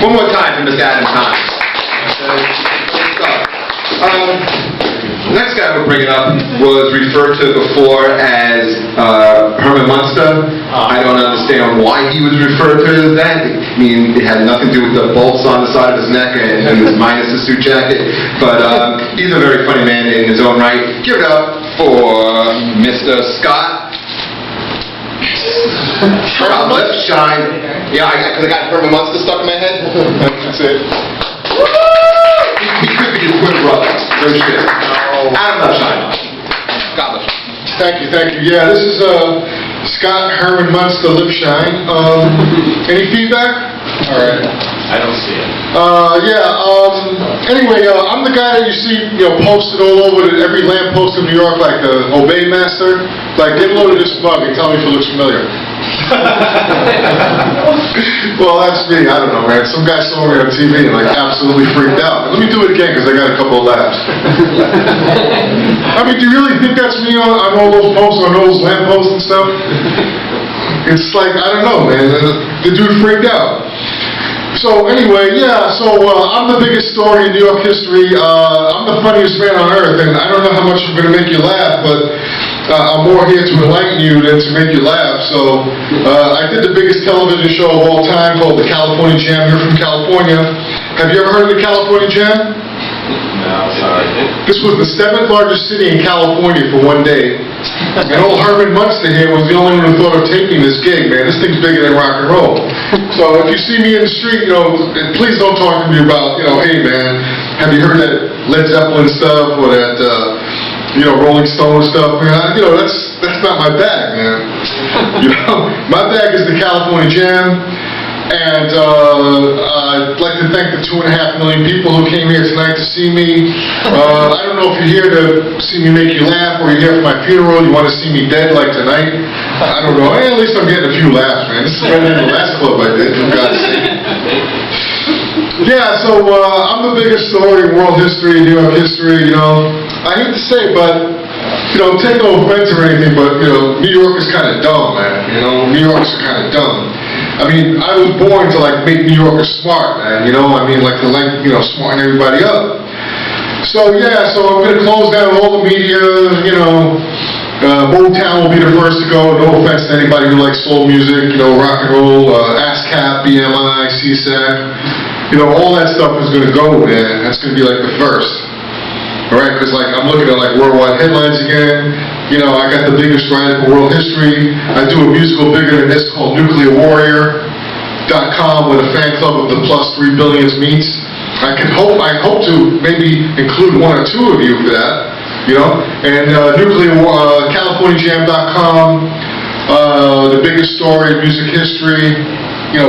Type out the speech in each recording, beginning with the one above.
One more time for Mr. Adam Thomas. Next guy we're bringing up was referred to before as Herman Munster. I don't understand why he was referred to as that. I mean, it had nothing to do with the bolts on the side of his neck and his minus the suit jacket. But he's a very funny man in his own right. Give it up for Mr. Scott. Lifshine. Yeah, because I got Herman Munster stuck in my head. That's it. He could be his twin brother. No shit. Adam Lifshine. Scott Lifshine. Thank you. Yeah, this is Scott Herman Munster Lifshine. Any feedback? All right. I don't see it. Anyway, I'm the guy that you see, posted all over every lamppost in New York, like the Obey Master. Like, get a load of this mug and tell me if it looks familiar. Well, that's me. I don't know, man. Some guy saw me on TV and absolutely freaked out. Let me do it again because I got a couple of laughs. I mean, do you really think that's me on all those posts, on those lampposts and stuff? It's like, I don't know, man. The dude freaked out. So anyway, I'm the biggest story in New York history. I'm the funniest man on earth, and I don't know how much I'm going to make you laugh, but I'm more here to enlighten you than to make you laugh. So I did the biggest television show of all time called the California Jam here from California. Have you ever heard of the California Jam? No, sorry. This was the 7th largest city in California for one day. And old Herman Munster here was the only one who thought of taking this gig, man. This thing's bigger than rock and roll. So if you see me in the street, please don't talk to me about, hey man, have you heard that Led Zeppelin stuff or that, Rolling Stone stuff? Man, that's not my bag, man. My bag is the California Jam. And I'd like to thank the 2.5 million people who came here tonight to see me. I don't know if you're here to see me make you laugh, or you're here for my funeral, you want to see me dead like tonight. I don't know. At least I'm getting a few laughs, man. This is better than the last club I did, for God's sake. Yeah, so I'm the biggest story in world history, New York history, I hate to say, but, take no offense or anything, but, New York is kind of dumb, man. New Yorkers are kind of dumb. I mean, I was born to make New Yorkers smart, man, to smarten everybody up. So I'm going to close down all the media, Motown will be the first to go, no offense to anybody who likes soul music, rock and roll, ASCAP, BMI, CSAC, all that stuff is going to go, man. That's going to be the first. Alright, because I'm looking at worldwide headlines again. I got the biggest radical world history. I do a musical bigger than this called NuclearWarrior.com, where the fan club of the +3 billions meets. I hope to maybe include 1 or 2 of you for that. And CaliforniaJam.com, the biggest story in music history.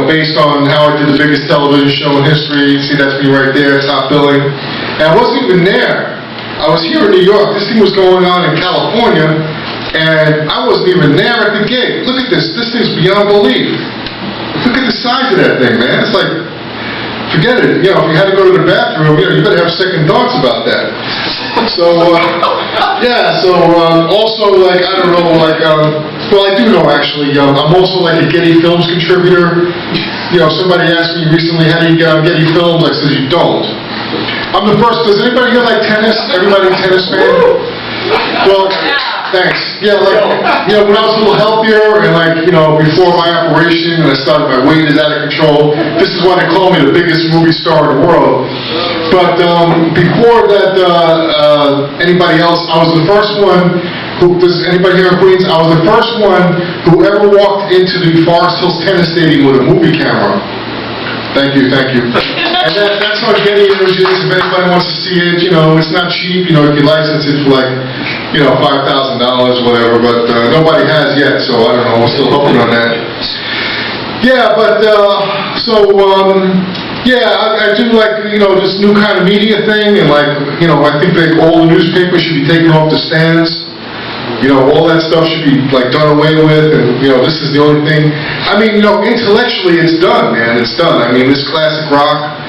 Based on how I did the biggest television show in history. See, that's me right there, top billing. And I wasn't even there. I was here in New York. This thing was going on in California, and I wasn't even there at the gig. Look at this. This thing's beyond belief. Look at the size of that thing, man. It's forget it. If you had to go to the bathroom, you better have second thoughts about that. So, also, I don't know, well, I do know, actually. I'm also a Getty Films contributor. Somebody asked me recently, how do you get on Getty Films? I said, you don't. I'm the first. Does anybody here like tennis? Everybody a tennis fan? Well, thanks. Yeah, when I was a little healthier and before my operation and I started, my weight is out of control. This is why they call me the biggest movie star in the world. But before that, anybody else, I was the first one who, does anybody here in Queens? I was the first one who ever walked into the Forest Hills Tennis Stadium with a movie camera. Thank you. And that's on Getty Images, if anybody wants to see it, it's not cheap, you can license it for $5,000 or whatever, but nobody has yet, so I don't know, we're still hoping on that. Yeah, but, I do this new kind of media thing, and I think all the newspapers should be taken off the stands. All that stuff should be done away with, and this is the only thing. I mean, intellectually it's done, man. It's done. I mean, this classic rock,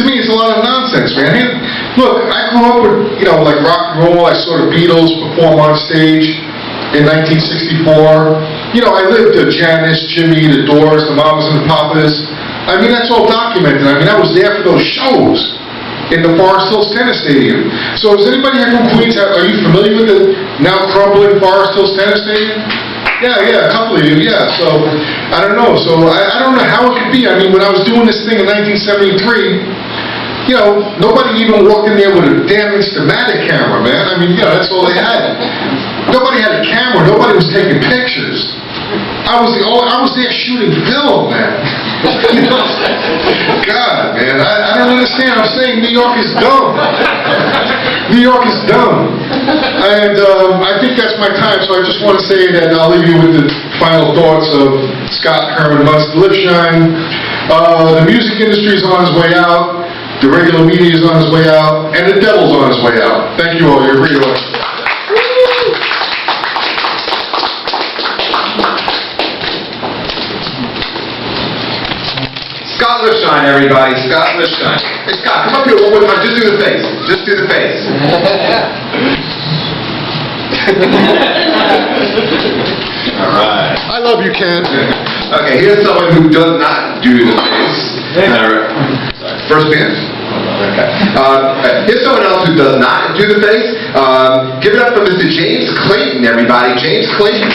to me, it's a lot of nonsense, man. Look, I grew up with rock and roll. I saw the Beatles perform on stage in 1964. You know, I lived Janice, Jimmy, the Doors, the Mamas and the Papas. I mean, that's all documented. I mean, I was there for those shows in the Forest Hills Tennis Stadium. So is anybody here from Queens, are you familiar with the now crumbling Forest Hills Tennis Stadium? Yeah, a couple of you, yeah. So, I don't know. So, I don't know how it could be. I mean, when I was doing this thing in 1973, you know, nobody even walked in there with a damn Instamatic camera, man. I mean, you know, that's all they had. Nobody had a camera. Nobody was taking pictures. I was there shooting film, man. You know? God, man, I don't understand. I'm saying New York is dumb. New York is dumb. And I think that's my time, so I just want to say that I'll leave you with the final thoughts of Scott Herman Munster, Lifshine. The music industry is on its way out. The regular media is on its way out. And the devil's on his way out. Thank you all. You're really welcome. Scott Lifshine, everybody. Scott Lifshine. Hey, Scott, come up here one more time. Just do the face. Just do the face. All right. I love you, Ken. Okay, here's someone who does not do the face. First band. Okay. Here's someone else who does not do the face. Give it up for Mr. James Clayton, everybody. James Clayton.